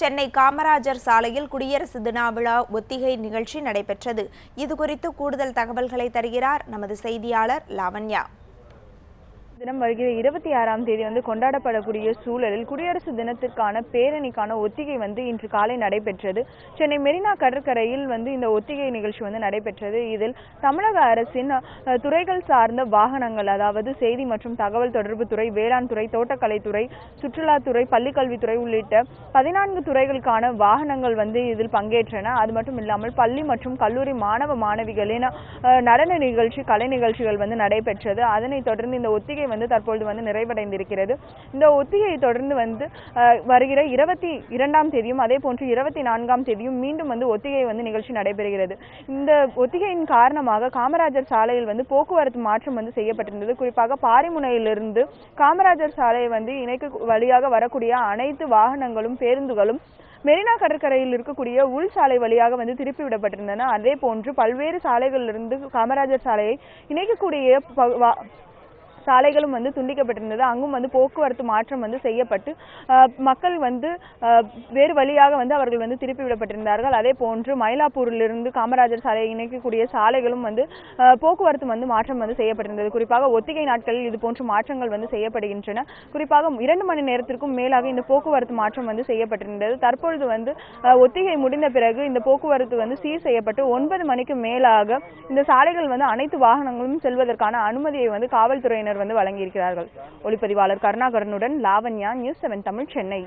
சென்னை காமராஜர் சாலையில் குடியரசு தின விழா ஒத்திகை நிகழ்ச்சி நடைபெற்றது. இதுகுறித்து கூடுதல் தகவல்களை தருகிறார் நமது செய்தியாளர் லாவண்யா. தினம் வருகிற 26ஆம் தேதி கொண்டாடப்படக்கூடிய சூழலில் குடியரசு தினத்திற்கான பேரணிக்கான ஒத்திகை இன்று காலை நடைபெற்றது. சென்னை மெரினா கடற்கரையில் இந்த ஒத்திகை நிகழ்ச்சி நடைபெற்றது. இதில் தமிழக அரசின் துறைகள் சார்ந்த வாகனங்கள், அதாவது செய்தி மற்றும் தகவல் தொடர்பு துறை, வேளாண் துறை, தோட்டக்கலைத்துறை, சுற்றுலாத்துறை, பள்ளிக்கல்வித்துறை உள்ளிட்ட 14 துறைகளுக்கான வாகனங்கள் இதில் பங்கேற்றன. அது மட்டும் இல்லாமல் பள்ளி மற்றும் கல்லூரி மாணவ மாணவிகளின் நடன நிகழ்ச்சி, கலை நிகழ்ச்சிகள் நடைபெற்றது. அதனைத் தொடர்ந்து இந்த ஒத்திகை தற்பொழுது நிறைவடைந்திருக்கிறது. இந்த ஒத்திகையை தொடர்ந்து வருகிற 22ஆம் தேதியும் அதே போன்று 24ஆம் தேதியும் மீண்டும் ஒத்திகை நிகழ்ச்சி நடைபெறுகிறது. இந்த ஒத்திகையின் காரணமாக காமராஜர் சாலையில் போக்குவரத்து மாற்றம் செய்யப்பட்டிருந்தது. குறிப்பாக பாரிமுனையிலிருந்து காமராஜர் சாலை இணைக்க வழியாக வரக்கூடிய அனைத்து வாகனங்களும் பேருந்துகளும் மெரினா கடற்கரையில் இருக்கக்கூடிய உள் சாலை வழியாக திருப்பி விடப்பட்டிருந்தன. அதே போன்று பல்வேறு சாலைகளிலிருந்து காமராஜர் சாலையை இணைக்கக்கூடிய சாலைகளும் துண்டிக்கப்பட்டிருந்தது. அங்கும் போக்குவரத்து மாற்றம் செய்யப்பட்டு மக்கள் வேறு வழியாக அவர்கள் திருப்பி விடப்பட்டிருந்தார்கள். அதே போன்று மயிலாப்பூரிலிருந்து காமராஜர் சாலையை இணைக்கக்கூடிய சாலைகளும் போக்குவரத்து மாற்றம் செய்யப்பட்டிருந்தது. குறிப்பாக ஒத்திகை நாட்களில் இது போன்ற மாற்றங்கள் செய்யப்படுகின்றன. குறிப்பாக 2 மணி நேரத்திற்கும் மேலாக இந்த போக்குவரத்து மாற்றம் செய்யப்பட்டிருந்தது. தற்பொழுது ஒத்திகை முடிந்த பிறகு இந்த போக்குவரத்து சீர் செய்யப்பட்டு 9 மணிக்கு மேலாக இந்த சாலைகள் அனைத்து வாகனங்களும் செல்வதற்கான அனுமதியை காவல்துறையினர் வழங்கியிருக்கிறார்கள். ஒளிப்பதிவாளர் கருணாகரனுடன் லாவண்யா, நியூஸ் 7 தமிழ், சென்னை.